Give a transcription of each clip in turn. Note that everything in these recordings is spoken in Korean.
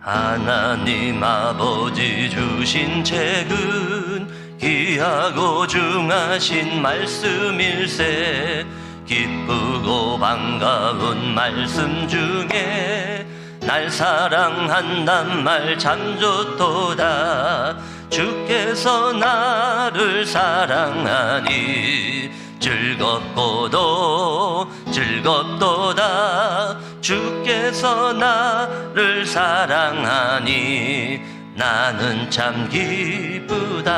하나님 아버지 주신 책은 귀하고 중하신 말씀일세. 기쁘고 반가운 말씀 중에 날 사랑한단 말 참 좋도다. 주께서 나를 사랑하니 즐겁고도 즐겁도다. 주께서 나를 사랑하니 나는 참 기쁘다.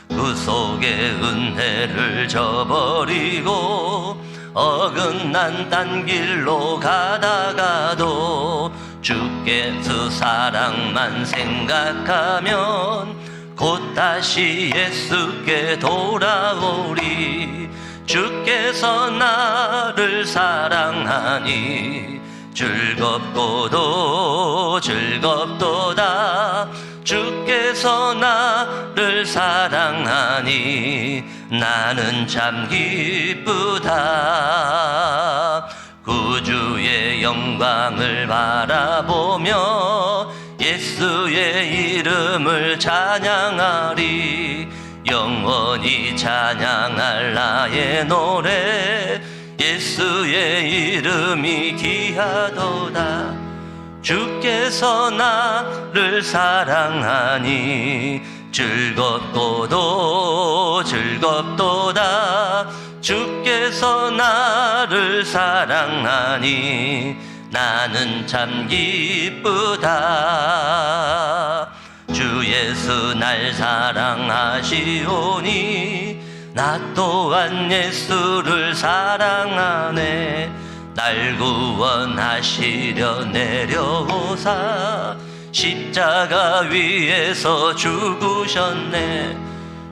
구속의 은혜를 저버리고 어긋난 딴 길로 가다가도 주께서 사랑만 생각하면 곧 다시 예수께 돌아오리. 주께서 나를 사랑하니 즐겁고도 즐겁도다. 주께서 나를 사랑하니 나는 참 기쁘다. 구주의 영광을 바라보며 예수의 이름을 찬양하리. 영원히 찬양할 나의 노래 예수의 이름이 귀하도다. 주께서 나를 사랑하니 즐겁고도 즐겁도다. 주께서 나를 사랑하니 나는 참 기쁘다. 주 예수 날 사랑하시오니 나 또한 예수를 사랑하네. 날 구원하시려 내려오사 십자가 위에서 죽으셨네.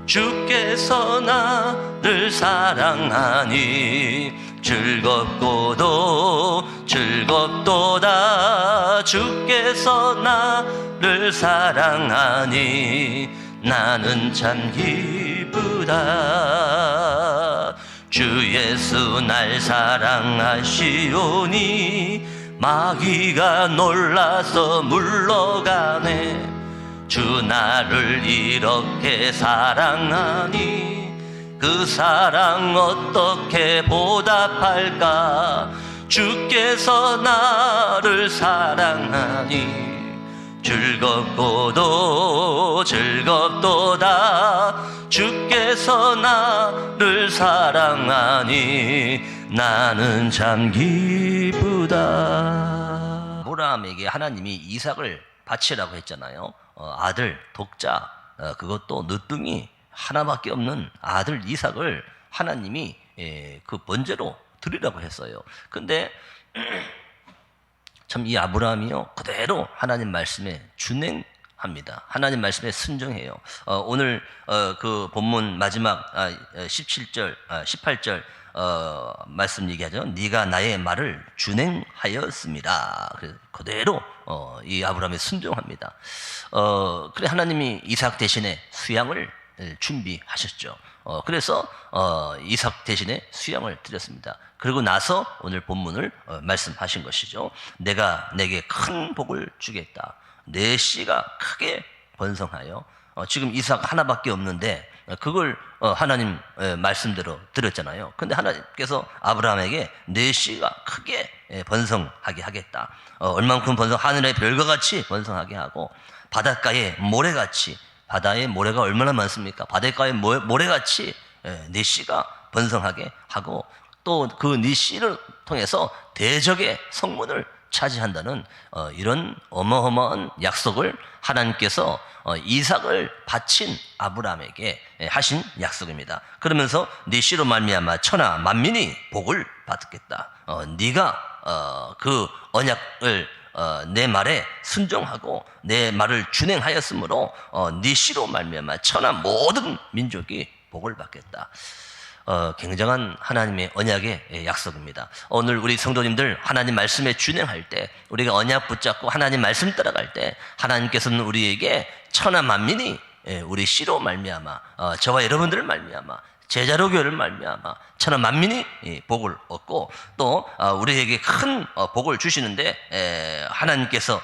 주께서 나를 사랑하니 즐겁고도 즐겁도다. 주께서 나를 사랑하니 나는 참 기쁘다. 주 예수 날 사랑하시오니 마귀가 놀라서 물러가네. 주 나를 이렇게 사랑하니 그 사랑 어떻게 보답할까. 주께서 나를 사랑하니 즐겁고도 즐겁도다. 주께서 나를 사랑하니 나는 참 기쁘다. 아브라함에게 하나님이 이삭을 바치라고 했잖아요. 아들 독자, 그것도 늦둥이 하나밖에 없는 아들 이삭을 하나님이 그 번제로 드리라고 했어요. 근데 참 이 아브라함이요 그대로 하나님 말씀에 준행합니다. 하나님 말씀에 순종해요. 오늘 그 본문 마지막 17절, 18절 말씀 얘기하죠. 네가 나의 말을 준행하였습니다. 그래서 그대로 이 아브라함이 순종합니다. 그래 하나님이 이삭 대신에 수양을 준비하셨죠. 그래서 이삭 대신에 수양을 드렸습니다. 그리고 나서 오늘 본문을 말씀하신 것이죠. 내가 내게 큰 복을 주겠다. 내 씨가 크게 번성하여. 지금 이삭 하나밖에 없는데 그걸 하나님 말씀대로 드렸잖아요. 근데 하나님께서 아브라함에게 내 씨가 크게 번성하게 하겠다. 얼만큼 번성? 하늘의 별과 같이 번성하게 하고 바닷가의 모래같이. 바다에 모래가 얼마나 많습니까? 바닷가의 모래같이 네 씨가 번성하게 하고 또 그 네 씨를 통해서 대적의 성문을 차지한다는 이런 어마어마한 약속을 하나님께서 이삭을 바친 아브라함에게 하신 약속입니다. 그러면서 네 씨로 말미암아 천하 만민이 복을 받겠다. 네가 그 언약을 내 말에 순종하고 내 말을 준행하였으므로 네 씨로 말미암아 천하 모든 민족이 복을 받겠다. 굉장한 하나님의 언약의 약속입니다. 오늘 우리 성도님들 하나님 말씀에 준행할 때 우리가 언약 붙잡고 하나님 말씀 따라갈 때 하나님께서는 우리에게 천하 만민이 우리 씨로 말미암아 저와 여러분들을 말미암아 제자로 교회를 말미암아 천하 만민이 복을 얻고 또 우리에게 큰 복을 주시는데 하나님께서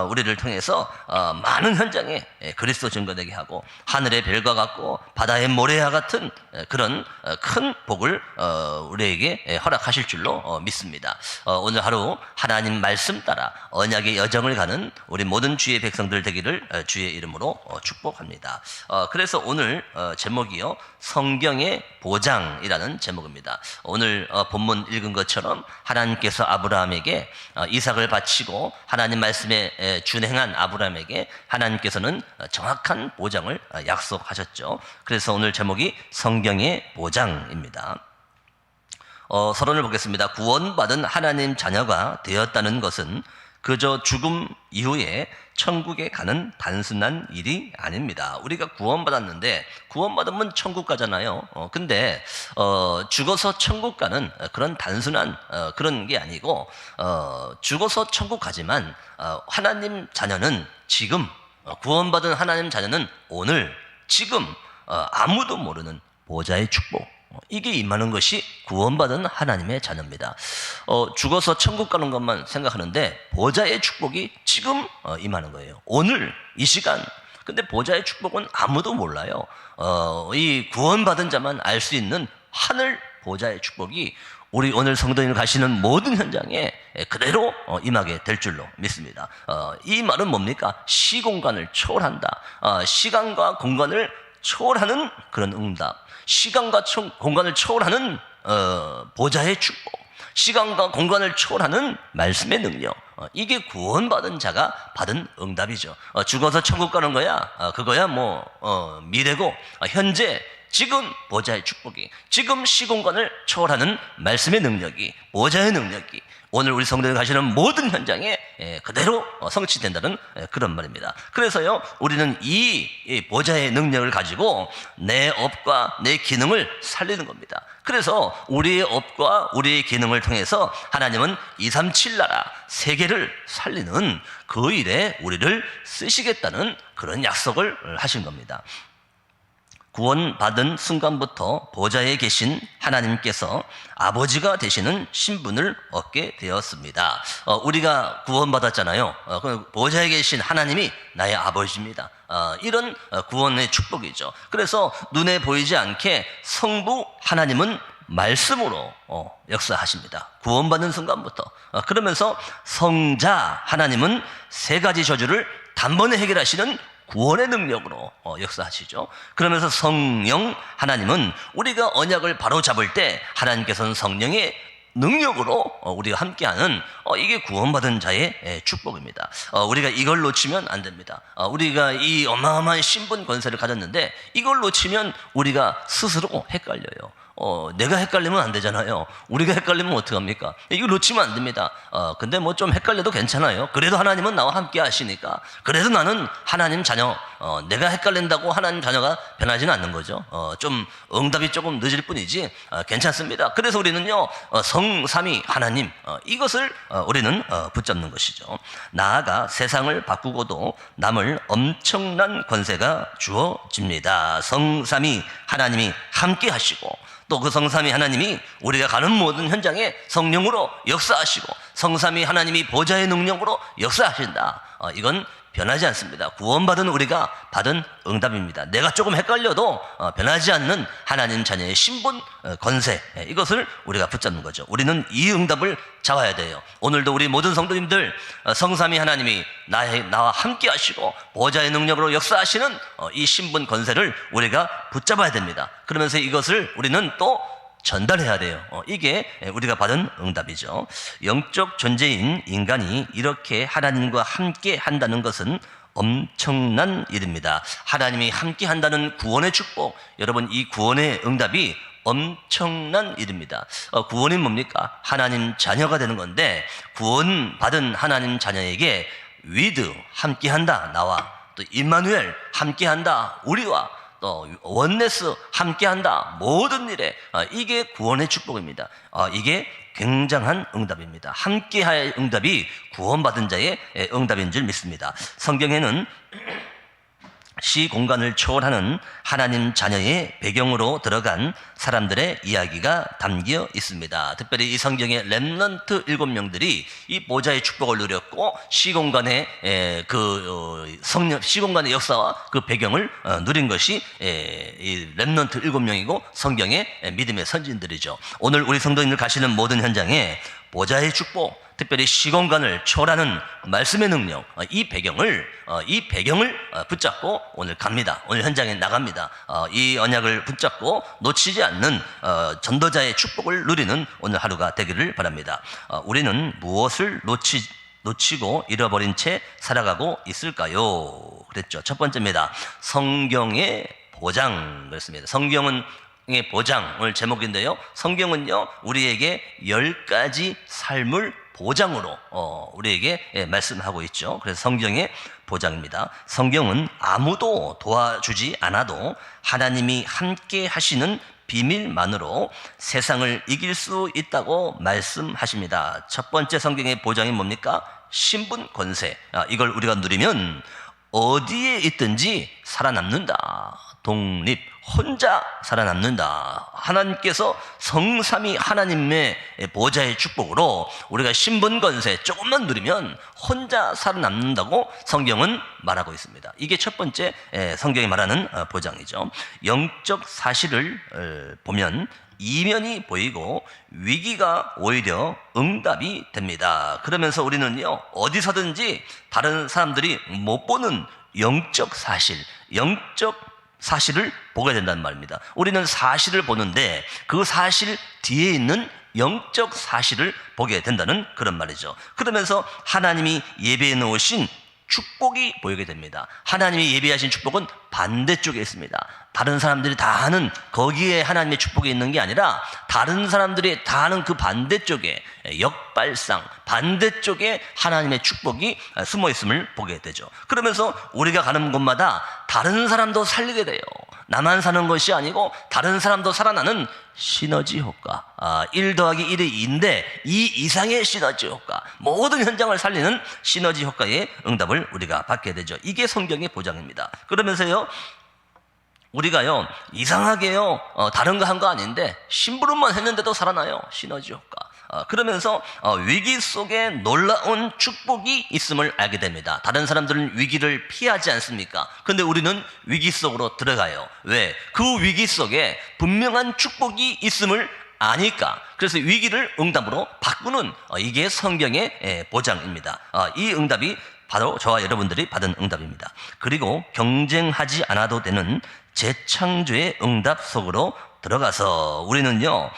우리를 통해서 많은 현장에 그리스도 증거되게 하고 하늘의 별과 같고 바다의 모래와 같은 그런 큰 복을 우리에게 허락하실 줄로 믿습니다. 오늘 하루 하나님 말씀 따라 언약의 여정을 가는 우리 모든 주의 백성들 되기를 주의 이름으로 축복합니다. 그래서 오늘 제목이요, 성경의 보장이라는 제목입니다. 오늘 본문 읽은 것처럼 하나님께서 아브라함에게 이삭을 바치고 하나님 말씀에 준행한 아브라함에게 하나님께서는 정확한 보장을 약속하셨죠. 그래서 오늘 제목이 성경의 보장입니다. 서론을 보겠습니다. 구원받은 하나님 자녀가 되었다는 것은 그저 죽음 이후에 천국에 가는 단순한 일이 아닙니다. 우리가 구원받았는데 구원받으면 천국 가잖아요. 근데 죽어서 천국 가는 그런 단순한 그런 게 아니고 죽어서 천국 가지만 하나님 자녀는 지금 구원받은 하나님 자녀는 오늘 지금 아무도 모르는 보좌의 축복, 이게 임하는 것이 구원받은 하나님의 자녀입니다. 죽어서 천국 가는 것만 생각하는데 보좌의 축복이 지금 임하는 거예요. 오늘 이 시간. 근데 보좌의 축복은 아무도 몰라요. 이 구원받은 자만 알 수 있는 하늘 보좌의 축복이 우리 오늘 성도님 가시는 모든 현장에 그대로 임하게 될 줄로 믿습니다. 이 말은 뭡니까? 시공간을 초월한다. 시간과 공간을 초월하는 그런 응답. 시간과 공간을 초월하는 보좌의 축복, 시간과 공간을 초월하는 말씀의 능력, 이게 구원받은 자가 받은 응답이죠. 죽어서 천국 가는 거야, 그거야 뭐 미래고, 현재 지금 보좌의 축복이, 지금 시공간을 초월하는 말씀의 능력이, 보좌의 능력이 오늘 우리 성도들 가시는 모든 현장에 그대로 성취된다는 그런 말입니다. 그래서요, 우리는 이 보좌의 능력을 가지고 내 업과 내 기능을 살리는 겁니다. 그래서 우리의 업과 우리의 기능을 통해서 하나님은 237 나라 세계를 살리는 그 일에 우리를 쓰시겠다는 그런 약속을 하신 겁니다. 구원받은 순간부터 보좌에 계신 하나님께서 아버지가 되시는 신분을 얻게 되었습니다. 우리가 구원받았잖아요. 보좌에 계신 하나님이 나의 아버지입니다. 이런 구원의 축복이죠. 그래서 눈에 보이지 않게 성부 하나님은 말씀으로 역사하십니다. 구원받는 순간부터. 그러면서 성자 하나님은 세 가지 저주를 단번에 해결하시는 구원의 능력으로 역사하시죠. 그러면서 성령 하나님은 우리가 언약을 바로 잡을 때 하나님께서는 성령의 능력으로 우리가 함께하는 이게 구원받은 자의 축복입니다. 우리가 이걸 놓치면 안 됩니다. 우리가 이 어마어마한 신분 권세를 가졌는데 이걸 놓치면 우리가 스스로 헷갈려요. 내가 헷갈리면 안 되잖아요. 우리가 헷갈리면 어떡합니까? 이거 놓치면 안 됩니다. 근데 뭐 좀 헷갈려도 괜찮아요. 그래도 하나님은 나와 함께 하시니까. 그래도 나는 하나님 자녀, 내가 헷갈린다고 하나님 자녀가 변하지는 않는 거죠. 좀 응답이 조금 늦을 뿐이지 괜찮습니다. 그래서 우리는요, 성삼위 하나님, 이것을 우리는 붙잡는 것이죠. 나아가 세상을 바꾸고도 남을 엄청난 권세가 주어집니다. 성삼위 하나님이 함께 하시고 또 그 성삼위 하나님이 우리가 가는 모든 현장에 성령으로 역사하시고 성삼위 하나님이 보좌의 능력으로 역사하신다. 이건 변하지 않습니다. 구원받은 우리가 받은 응답입니다. 내가 조금 헷갈려도 변하지 않는 하나님 자녀의 신분, 권세, 이것을 우리가 붙잡는 거죠. 우리는 이 응답을 잡아야 돼요. 오늘도 우리 모든 성도님들 성삼위 하나님이 나와 함께 하시고 보좌의 능력으로 역사하시는 이 신분, 권세를 우리가 붙잡아야 됩니다. 그러면서 이것을 우리는 또 전달해야 돼요. 이게 우리가 받은 응답이죠. 영적 존재인 인간이 이렇게 하나님과 함께 한다는 것은 엄청난 일입니다. 하나님이 함께 한다는 구원의 축복, 여러분 이 구원의 응답이 엄청난 일입니다. 구원이 뭡니까? 하나님 자녀가 되는 건데 구원받은 하나님 자녀에게 위드 함께한다, 나와 또 임마누엘 함께한다, 우리와 또 원네스 함께한다, 모든 일에 이게 구원의 축복입니다. 이게 굉장한 응답입니다. 함께할 응답이 구원받은 자의 응답인 줄 믿습니다. 성경에는 시공간을 초월하는 하나님 자녀의 배경으로 들어간 사람들의 이야기가 담겨 있습니다. 특별히 이 성경의 렘넌트 7명들이 이 보좌의 축복을 누렸고 시공간의 시공간의 역사와 그 배경을 누린 것이 이 렘넌트 7명이고 성경의 믿음의 선진들이죠. 오늘 우리 성도님들 가시는 모든 현장에 보좌의 축복, 특별히 시공간을 초월하는 말씀의 능력, 이 배경을 붙잡고 오늘 갑니다. 오늘 현장에 나갑니다. 이 언약을 붙잡고 놓치지 않는 전도자의 축복을 누리는 오늘 하루가 되기를 바랍니다. 우리는 무엇을 놓치고 잃어버린 채 살아가고 있을까요? 그랬죠. 첫 번째입니다. 성경의 보장. 그렇습니다. 성경은 보장을 제목인데요. 성경은요, 우리에게 10가지 삶을 보장으로 우리에게 말씀하고 있죠. 그래서 성경의 보장입니다. 성경은 아무도 도와주지 않아도 하나님이 함께 하시는 비밀만으로 세상을 이길 수 있다고 말씀하십니다. 첫 번째 성경의 보장이 뭡니까? 신분 권세. 이걸 우리가 누리면 어디에 있든지 살아남는다. 독립, 혼자 살아남는다. 하나님께서 성삼위 하나님의 보좌의 축복으로 우리가 신분 권세 조금만 누리면 혼자 살아남는다고 성경은 말하고 있습니다. 이게 첫 번째 성경이 말하는 보장이죠. 영적 사실을 보면 이면이 보이고 위기가 오히려 응답이 됩니다. 그러면서 우리는요, 어디서든지 다른 사람들이 못 보는 영적 사실을 보게 된다는 말입니다. 우리는 사실을 보는데 그 사실 뒤에 있는 영적 사실을 보게 된다는 그런 말이죠. 그러면서 하나님이 예배해 놓으신 축복이 보이게 됩니다. 하나님이 예비하신 축복은 반대쪽에 있습니다. 다른 사람들이 다 아는 거기에 하나님의 축복이 있는 게 아니라 다른 사람들이 다 아는 그 반대쪽에 역발상, 반대쪽에 하나님의 축복이 숨어 있음을 보게 되죠. 그러면서 우리가 가는 곳마다 다른 사람도 살리게 돼요. 나만 사는 것이 아니고 다른 사람도 살아나는 시너지 효과. 1 더하기 1이 2인데 2 이상의 시너지 효과. 모든 현장을 살리는 시너지 효과의 응답을 우리가 받게 되죠. 이게 성경의 보장입니다. 그러면서요, 우리가요, 이상하게요, 다른 거 한 거 아닌데 심부름만 했는데도 살아나요. 시너지 효과. 그러면서 위기 속에 놀라운 축복이 있음을 알게 됩니다. 다른 사람들은 위기를 피하지 않습니까? 근데 우리는 위기 속으로 들어가요. 왜? 그 위기 속에 분명한 축복이 있음을 아니까. 그래서 위기를 응답으로 바꾸는 이게 성경의 보장입니다. 이 응답이 바로 저와 여러분들이 받은 응답입니다. 그리고 경쟁하지 않아도 되는 재창조의 응답 속으로 들어가서 우리는요,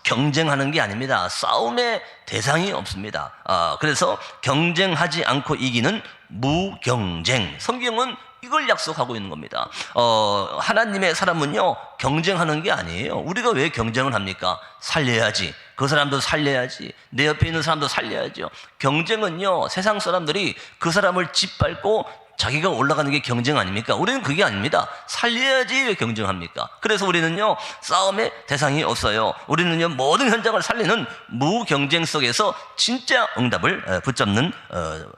경쟁하는 게 아닙니다. 싸움의 대상이 없습니다. 그래서 경쟁하지 않고 이기는 무경쟁. 성경은 이걸 약속하고 있는 겁니다. 하나님의 사람은요, 경쟁하는 게 아니에요. 우리가 왜 경쟁을 합니까? 살려야지. 그 사람도 살려야지. 내 옆에 있는 사람도 살려야죠. 경쟁은요, 세상 사람들이 그 사람을 짓밟고 자기가 올라가는 게 경쟁 아닙니까? 우리는 그게 아닙니다. 살려야지 왜 경쟁합니까? 그래서 우리는요, 싸움의 대상이 없어요. 우리는요, 모든 현장을 살리는 무경쟁 속에서 진짜 응답을 붙잡는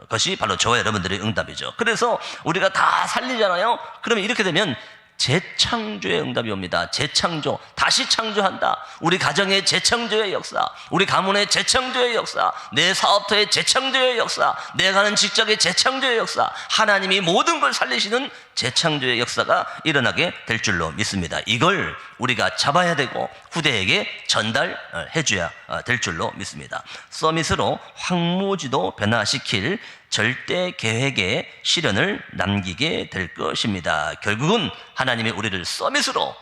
것이 바로 저와 여러분들의 응답이죠. 그래서 우리가 다 살리잖아요. 그러면 이렇게 되면 재창조의 응답이 옵니다. 재창조, 다시 창조한다. 우리 가정의 재창조의 역사, 우리 가문의 재창조의 역사, 내 사업터의 재창조의 역사, 내가 가는 직장의 재창조의 역사, 하나님이 모든 걸 살리시는 재창조의 역사가 일어나게 될 줄로 믿습니다. 이걸 우리가 잡아야 되고 후대에게 전달해 줘야 될 줄로 믿습니다. 서밋으로 황무지도 변화시킬 절대 계획의 실현을 남기게 될 것입니다. 결국은 하나님이 우리를 서밋으로,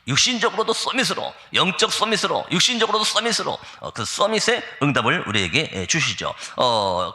육신적으로도 서밋으로, 영적 서밋으로, 육신적으로도 서밋으로, 그 서밋의 응답을 우리에게 주시죠.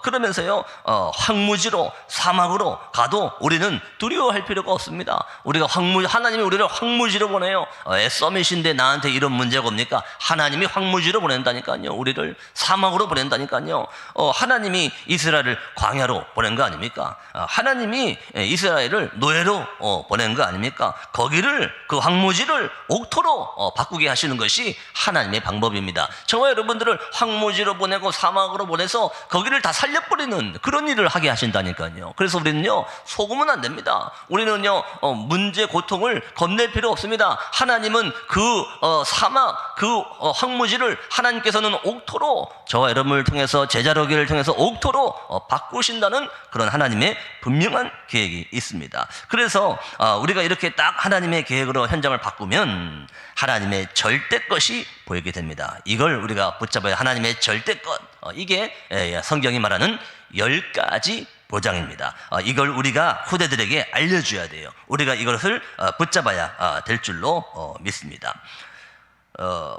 그러면서요, 황무지로, 사막으로 가도 우리는 두려워할 필요가 없습니다. 우리가 하나님이 우리를 황무지로 보내요. 서밋인데 나한테 이런 문제가 옵니까? 하나님이 황무지로 보낸다니까요. 우리를 사막으로 보낸다니까요. 하나님이 이스라엘을 광야로 보낸 거 아닙니까? 하나님이 이스라엘을 노예로 보낸 거 아닙니까? 거기를, 그 황무지를 옥토로 바꾸게 하시는 것이 하나님의 방법입니다. 저와 여러분들을 황무지로 보내고 사막으로 보내서 거기를 다 살려버리는 그런 일을 하게 하신다니까요. 그래서 우리는요, 속으면 안 됩니다. 우리는요, 문제 고통을 겁낼 필요 없습니다. 하나님은 그 사막, 그 황무지를 하나님께서는 옥토로, 저와 여러분을 통해서 제자로기를 통해서 옥토로 바꾸신다는 그런 하나님의 분명한 계획이 있습니다. 그래서 우리가 이렇게 딱 하나님의 계획으로 현장을 바꾸면 하나님의 절대 것이 보이게 됩니다. 이걸 우리가 붙잡아야 하나님의 절대 것, 이게 성경이 말하는 10가지 보장입니다. 이걸 우리가 후대들에게 알려줘야 돼요. 우리가 이것을 붙잡아야 될 줄로 믿습니다.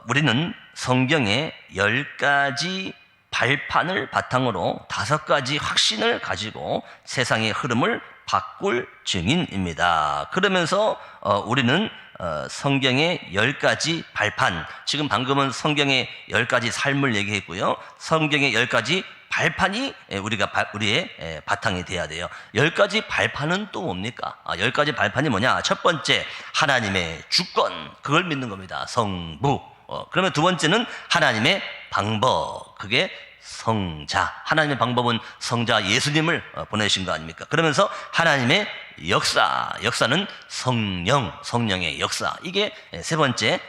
우리는 성경의 10가지 발판을 바탕으로 5가지 확신을 가지고 세상의 흐름을 바꿀 증인입니다. 그러면서 우리는 성경의 10가지 발판, 지금 방금은 성경의 10가지 삶을 얘기했고요. 성경의 10가지 발판이 우리의 바탕이 돼야 돼요. 10가지 발판은 또 뭡니까? 10가지 발판이 뭐냐? 첫 번째, 하나님의 주권, 그걸 믿는 겁니다. 성부. 그러면 두 번째는 하나님의 방법, 그게 성자. 하나님의 방법은 성자 예수님을 보내신 거 아닙니까? 그러면서 하나님의 역사, 역사는 성령, 성령의 역사. 이게 세 번째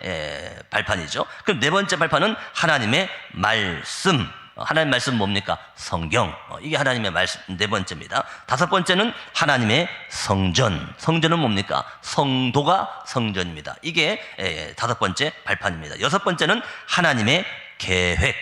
발판이죠. 그럼 네 번째 발판은 하나님의 말씀. 하나님의 말씀 뭡니까? 성경. 이게 하나님의 말씀 네 번째입니다. 다섯 번째는 하나님의 성전. 성전은 뭡니까? 성도가 성전입니다. 이게 다섯 번째 발판입니다. 여섯 번째는 하나님의 계획.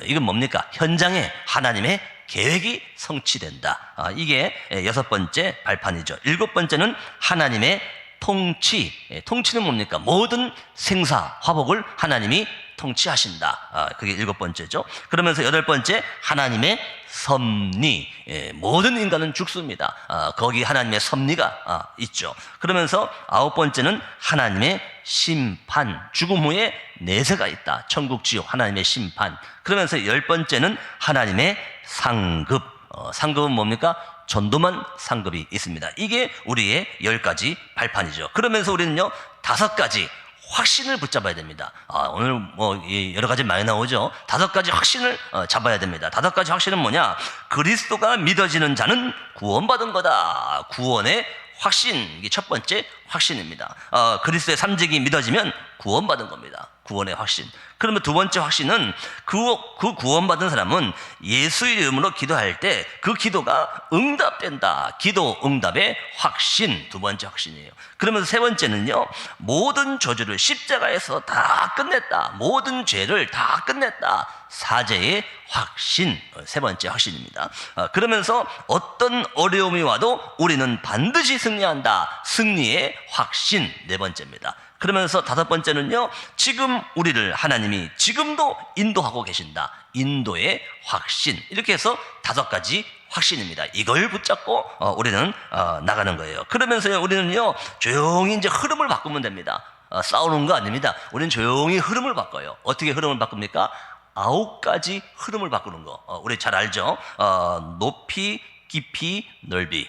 이건 뭡니까? 현장에 하나님의 계획이 성취된다. 이게 여섯 번째 발판이죠. 일곱 번째는 하나님의 통치. 통치는 뭡니까? 모든 생사, 화복을 하나님이 통치하신다. 그게 일곱 번째죠. 그러면서 여덟 번째, 하나님의 섭리. 모든 인간은 죽습니다. 거기 하나님의 섭리가 있죠. 그러면서 아홉 번째는 하나님의 심판. 죽음 후에 내세가 있다. 천국, 지옥, 하나님의 심판. 그러면서 열 번째는 하나님의 상급. 상급은 뭡니까? 전도만 상급이 있습니다. 이게 우리의 10가지 발판이죠. 그러면서 우리는요, 5가지 확신을 붙잡아야 됩니다. 오늘 여러 가지 많이 나오죠. 5가지 확신을 잡아야 됩니다. 5가지 확신은 뭐냐? 그리스도가 믿어지는 자는 구원받은 거다. 구원의 확신, 이게 첫 번째 확신입니다. 그리스도의 삼직이 믿어지면 구원받은 겁니다. 구원의 확신. 그러면 두 번째 확신은 그 구원받은 사람은 예수 이름으로 기도할 때 그 기도가 응답된다. 기도 응답의 확신, 두 번째 확신이에요. 그러면서 세 번째는요, 모든 저주를 십자가에서 다 끝냈다. 모든 죄를 다 끝냈다. 사죄의 확신, 세 번째 확신입니다. 그러면서 어떤 어려움이 와도 우리는 반드시 승리한다. 승리의 확신, 네 번째입니다. 그러면서 다섯 번째는요, 지금 우리를 하나님이 지금도 인도하고 계신다. 인도의 확신. 이렇게 해서 5가지 확신입니다. 이걸 붙잡고 우리는 나가는 거예요. 그러면서요, 우리는요, 조용히 이제 흐름을 바꾸면 됩니다. 싸우는 거 아닙니다. 우리는 조용히 흐름을 바꿔요. 어떻게 흐름을 바꿉니까? 9가지 흐름을 바꾸는 거. 우리 잘 알죠? 높이, 깊이, 넓이.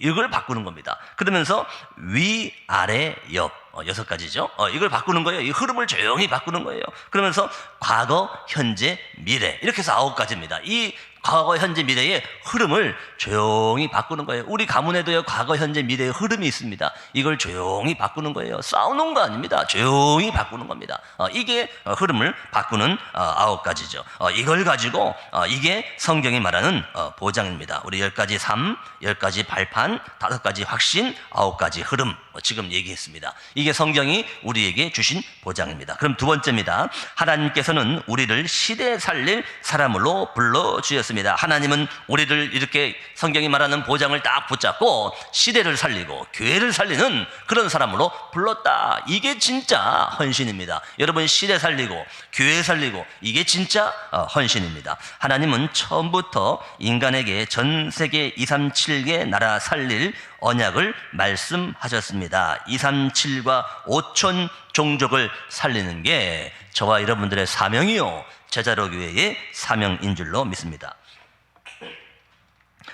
이걸 바꾸는 겁니다. 그러면서 위, 아래, 옆. 6가지죠. 이걸 바꾸는 거예요. 이 흐름을 조용히 바꾸는 거예요. 그러면서 과거, 현재, 미래. 이렇게 해서 9가지입니다. 이 과거, 현재, 미래의 흐름을 조용히 바꾸는 거예요. 우리 가문에도요, 과거, 현재, 미래의 흐름이 있습니다. 이걸 조용히 바꾸는 거예요. 싸우는 거 아닙니다. 조용히 바꾸는 겁니다. 이게 흐름을 바꾸는 9가지죠. 이걸 가지고 이게 성경이 말하는 보장입니다. 우리 10가지 삶, 10가지 발판, 5가지 확신, 9가지 흐름. 지금 얘기했습니다. 이게 성경이 우리에게 주신 보장입니다. 그럼 두 번째입니다. 하나님께서는 우리를 시대에 살릴 사람으로 불러주셨습니다. 하나님은 우리를 이렇게 성경이 말하는 보장을 딱 붙잡고 시대를 살리고 교회를 살리는 그런 사람으로 불렀다. 이게 진짜 헌신입니다. 여러분, 시대 살리고 교회 살리고 이게 진짜 헌신입니다. 하나님은 처음부터 인간에게 전 세계 237개 나라 살릴 언약을 말씀하셨습니다. 237과 5천 종족을 살리는 게 저와 여러분들의 사명이요, 제자로 교회의 사명인 줄로 믿습니다.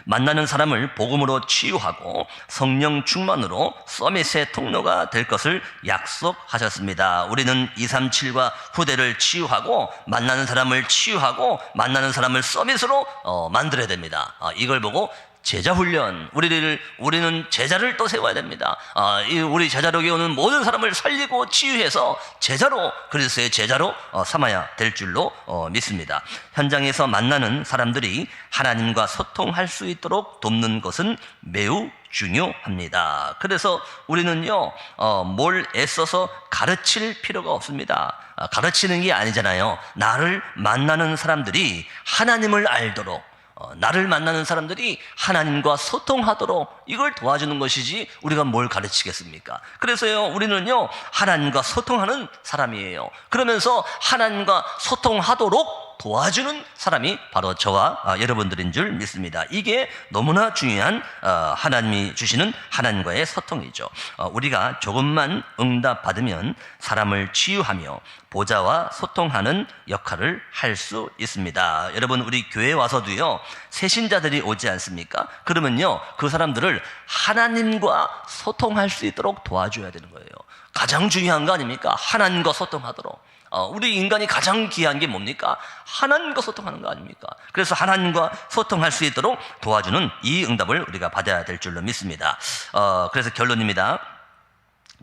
만나는 사람을 복음으로 치유하고 성령 충만으로 서밋의 통로가 될 것을 약속하셨습니다. 우리는 237과 후대를 치유하고 만나는 사람을 치유하고 만나는 사람을 서밋으로 만들어야 됩니다. 이걸 보고 제자 훈련, 우리는 제자를 또 세워야 됩니다. 우리 제자록에 오는 모든 사람을 살리고 치유해서 제자로, 그리스도의 제자로 삼아야 될 줄로 믿습니다. 현장에서 만나는 사람들이 하나님과 소통할 수 있도록 돕는 것은 매우 중요합니다. 그래서 우리는요, 뭘 애써서 가르칠 필요가 없습니다. 가르치는 게 아니잖아요. 나를 만나는 사람들이 하나님을 알도록, 나를 만나는 사람들이 하나님과 소통하도록 이걸 도와주는 것이지 우리가 뭘 가르치겠습니까? 그래서요, 우리는요, 하나님과 소통하는 사람이에요. 그러면서 하나님과 소통하도록 도와주는 사람이 바로 저와 여러분들인 줄 믿습니다. 이게 너무나 중요한 하나님이 주시는 하나님과의 소통이죠. 우리가 조금만 응답받으면 사람을 치유하며 보좌와 소통하는 역할을 할 수 있습니다. 여러분, 우리 교회 와서도요, 새신자들이 오지 않습니까? 그러면요, 그 사람들을 하나님과 소통할 수 있도록 도와줘야 되는 거예요. 가장 중요한 거 아닙니까? 하나님과 소통하도록. 우리 인간이 가장 귀한 게 뭡니까? 하나님과 소통하는 거 아닙니까? 그래서 하나님과 소통할 수 있도록 도와주는 이 응답을 우리가 받아야 될 줄로 믿습니다. 그래서 결론입니다.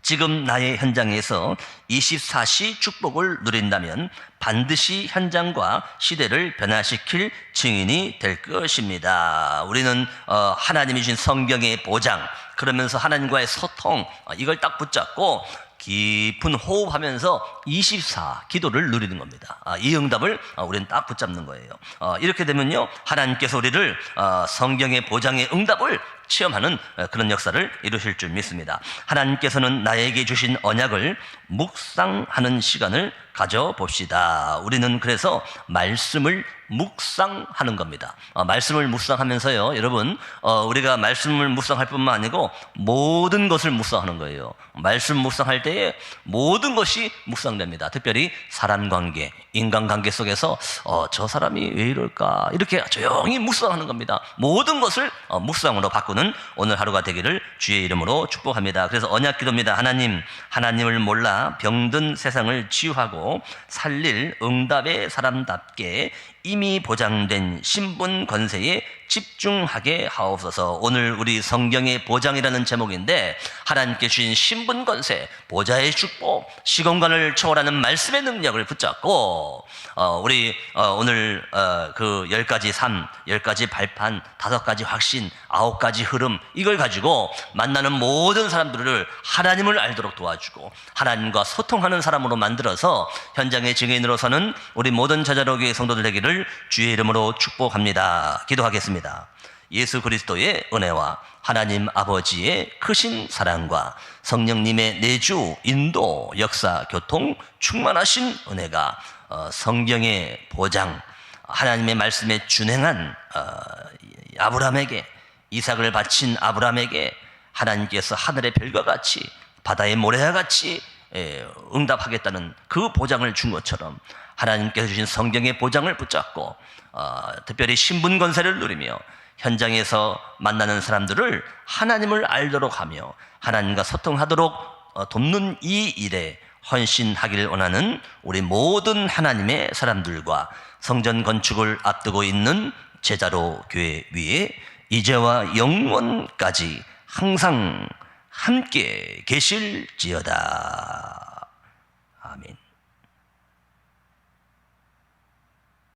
지금 나의 현장에서 24시 축복을 누린다면 반드시 현장과 시대를 변화시킬 증인이 될 것입니다. 우리는 하나님이 주신 성경의 보장, 그러면서 하나님과의 소통, 이걸 딱 붙잡고 깊은 호흡하면서 24 기도를 누리는 겁니다. 이 응답을 우리는 딱 붙잡는 거예요. 이렇게 되면요, 하나님께서 우리를 성경의 보장의 응답을 체험하는 그런 역사를 이루실 줄 믿습니다. 하나님께서는 나에게 주신 언약을 묵상하는 시간을 가져봅시다. 우리는 그래서 말씀을 묵상하는 겁니다. 말씀을 묵상하면서요, 여러분, 우리가 말씀을 묵상할 뿐만 아니고 모든 것을 묵상하는 거예요. 말씀 묵상할 때에 모든 것이 묵상됩니다. 특별히 사람관계, 인간관계 속에서 저 사람이 왜 이럴까, 이렇게 조용히 묵상하는 겁니다. 모든 것을 묵상으로 바꾸는 오늘 하루가 되기를 주의 이름으로 축복합니다. 그래서 언약기도입니다. 하나님을 몰라 병든 세상을 치유하고 살릴 응답의 사람답게 이미 보장된 신분 권세에 집중하게 하옵소서. 오늘 우리 성경의 보장이라는 제목인데, 하나님께 주신 신분 권세, 보좌의 축복, 시공간을 초월하는 말씀의 능력을 붙잡고 우리 오늘 그 10가지 삶, 10가지 발판, 5가지 확신, 9가지 흐름, 이걸 가지고 만나는 모든 사람들을 하나님을 알도록 도와주고 하나님과 소통하는 사람으로 만들어서 현장의 증인으로서는 우리 모든 저자로교회 성도들 되기를 주의 이름으로 축복합니다. 기도하겠습니다. 예수 그리스도의 은혜와 하나님 아버지의 크신 사랑과 성령님의 내주, 인도, 역사, 교통, 충만하신 은혜가 성경의 보장, 하나님의 말씀에 준행한 아브라함에게, 이삭을 바친 아브라함에게 하나님께서 하늘의 별과 같이 바다의 모래와 같이 응답하겠다는 그 보장을 준 것처럼 하나님께서 주신 성경의 보장을 붙잡고 특별히 신분 권세를 누리며 현장에서 만나는 사람들을 하나님을 알도록 하며 하나님과 소통하도록 돕는 이 일에 헌신하기를 원하는 우리 모든 하나님의 사람들과 성전 건축을 앞두고 있는 제자로 교회 위에 이제와 영원까지 항상 함께 계실지어다.